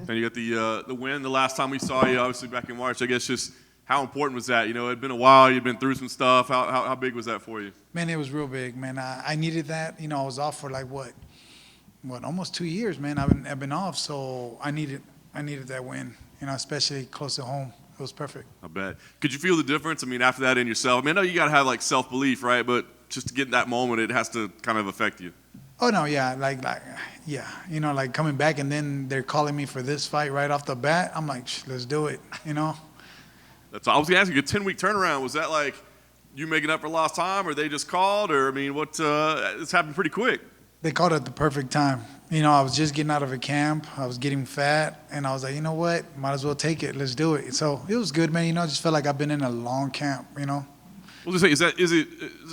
And you got the win the last time we saw you, obviously back in March. I guess just how important was that? You know, it had been a while. You'd been through some stuff. How big was that for you? Man, it was real big, man. I needed that. You know, I was off for like what, almost 2 years, man. I've been off, so I needed that win. You know, especially close to home. It was perfect. I bet. Could you feel the difference? I mean, after that in yourself. I mean, I know you got to have like self-belief, right? But just to get in that moment, it has to kind of affect you. Oh no, yeah, yeah. You know, like coming back and then they're calling me for this fight right off the bat. I'm like, let's do it. You know. That's all. I was gonna ask you, a 10-week turnaround. Was that like you making up for lost time, or they just called, or I mean, what? It's happened pretty quick. They called at the perfect time. You know, I was just getting out of a camp. I was getting fat, and I was like, you know what? Might as well take it. Let's do it. So it was good, man. You know, I just felt like I've been in a long camp. You know. I was gonna say, is it?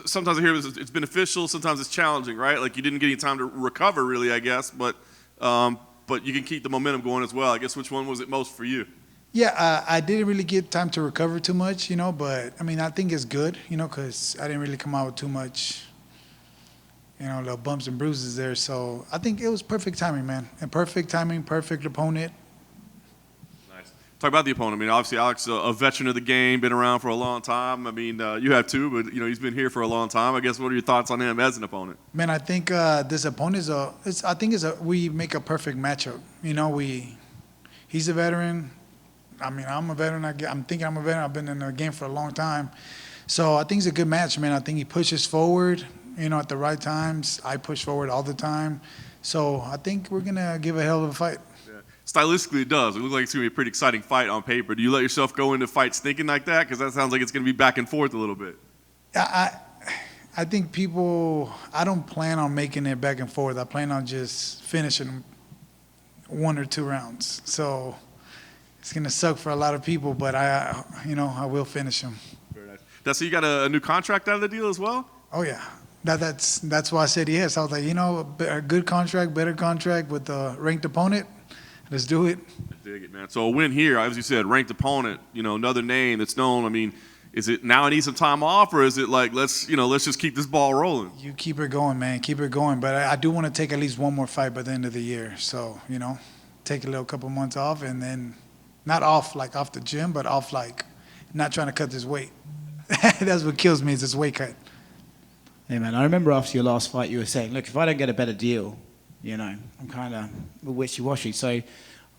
Sometimes I hear it's beneficial. Sometimes it's challenging, right? Like you didn't get any time to recover, really, I guess. But you can keep the momentum going as well. I guess which one was it most for you? Yeah, I didn't really get time to recover too much, you know, but, I mean, I think it's good, you know, because I didn't really come out with too much, you know, little bumps and bruises there. So I think it was perfect timing, man. And perfect timing, perfect opponent. Nice. Talk about the opponent. I mean, obviously, Alex, a veteran of the game, been around for a long time. I mean, you have too, but, you know, he's been here for a long time. I guess what are your thoughts on him as an opponent? Man, I think this opponent we make a perfect matchup. You know, he's a veteran. I mean, I'm a veteran. I'm thinking I'm a veteran. I've been in the game for a long time. So I think it's a good match, man. I think he pushes forward, you know, at the right times. I push forward all the time. So I think we're going to give a hell of a fight. Yeah. Stylistically, it does. It looks like it's going to be a pretty exciting fight on paper. Do you let yourself go into fights thinking like that? Because that sounds like it's going to be back and forth a little bit. I think I don't plan on making it back and forth. I plan on just finishing 1 or 2 rounds. So it's going to suck for a lot of people, but I will finish him. Very nice. So you got a new contract out of the deal as well? Oh, yeah. That's why I said yes. I was like, you know, a good contract, better contract with a ranked opponent. Let's do it. I dig it, man. So a win here, as you said, ranked opponent, you know, another name that's known. I mean, is it now I need some time off, or is it like let's just keep this ball rolling? You keep it going, man. Keep it going. But I do want to take at least one more fight by the end of the year. So, you know, take a little couple months off and then not off like off the gym, but off like not trying to cut this weight. That's what kills me is this weight cut. Hey, man, I remember after your last fight you were saying, look, if I don't get a better deal, you know, I'm kind of wishy-washy. So I'm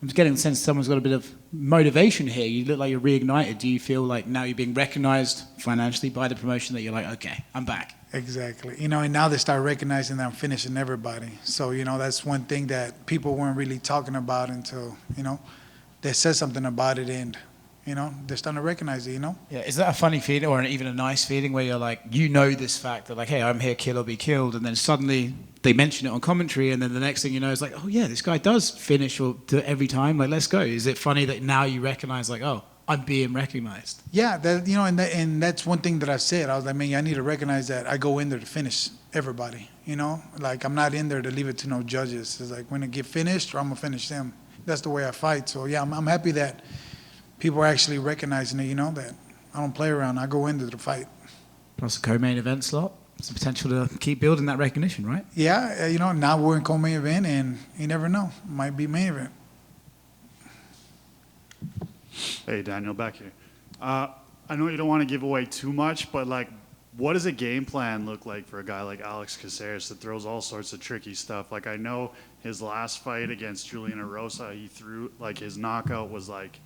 just getting the sense someone's got a bit of motivation here. You look like you're reignited. Do you feel like now you're being recognized financially by the promotion that you're like, okay, I'm back? Exactly. You know, and now they start recognizing that I'm finishing everybody. So, you know, that's one thing that people weren't really talking about until, you know, they said something about it and, you know, they're starting to recognize it, you know? Yeah, is that a funny feeling or even a nice feeling where you're like, you know this fact that like, hey, I'm here, kill or be killed, and then suddenly they mention it on commentary and then the next thing you know is like, oh yeah, this guy does finish or do it every time, like let's go. Is it funny that now you recognize like, oh, I'm being recognized? Yeah, that, you know, and that's one thing that I've said. I was like, man, I need to recognize that I go in there to finish everybody, you know? Like I'm not in there to leave it to no judges. It's like when it get finished or I'm going to finish them. That's the way I fight. So, yeah, I'm happy that people are actually recognizing it, you know, that I don't play around. I go into the fight. Plus a co-main event slot. It's the potential to keep building that recognition, right? Yeah, you know, now we're in co-main event, and you never know. Might be main event. Hey, Daniel, back here. I know you don't want to give away too much, but, like, what does a game plan look like for a guy like Alex Caceres that throws all sorts of tricky stuff? Like, I know his last fight against Julian Erosa, he threw, like, his knockout was, like,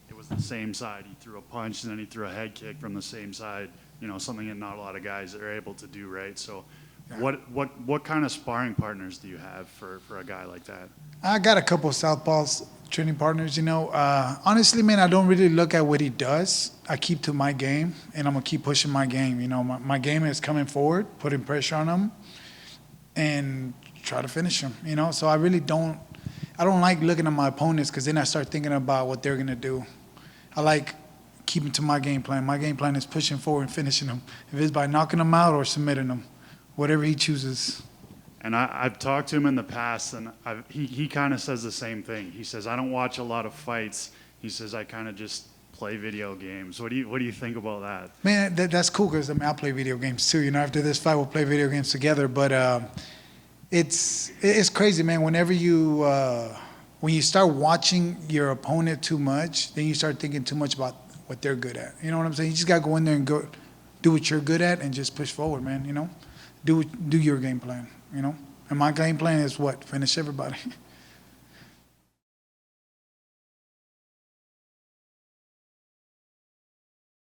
it was the same side. He threw a punch, and then he threw a head kick from the same side, you know, something that not a lot of guys are able to do, right? So Yeah. what kind of sparring partners do you have for a guy like that? I got a couple of southpaws training partners, you know. Honestly, man, I don't really look at what he does. I keep to my game, and I'm going to keep pushing my game. You know, my game is coming forward, putting pressure on him, and try to finish him, you know. So I really don't like looking at my opponents because then I start thinking about what they're going to do. I like keeping to my game plan. My game plan is pushing forward and finishing him. If it's by knocking him out or submitting him, whatever he chooses. And I've talked to him in the past, and he kind of says the same thing. He says, I don't watch a lot of fights. He says, I kind of just play video games. What do you think about that? Man, that's cool because I mean, I play video games too. You know, after this fight, we'll play video games together. But it's crazy, man. Whenever you when you start watching your opponent too much, then you start thinking too much about what they're good at. You know what I'm saying? You just got to go in there and go do what you're good at and just push forward, man, you know? Do your game plan, you know? And my game plan is what? Finish everybody.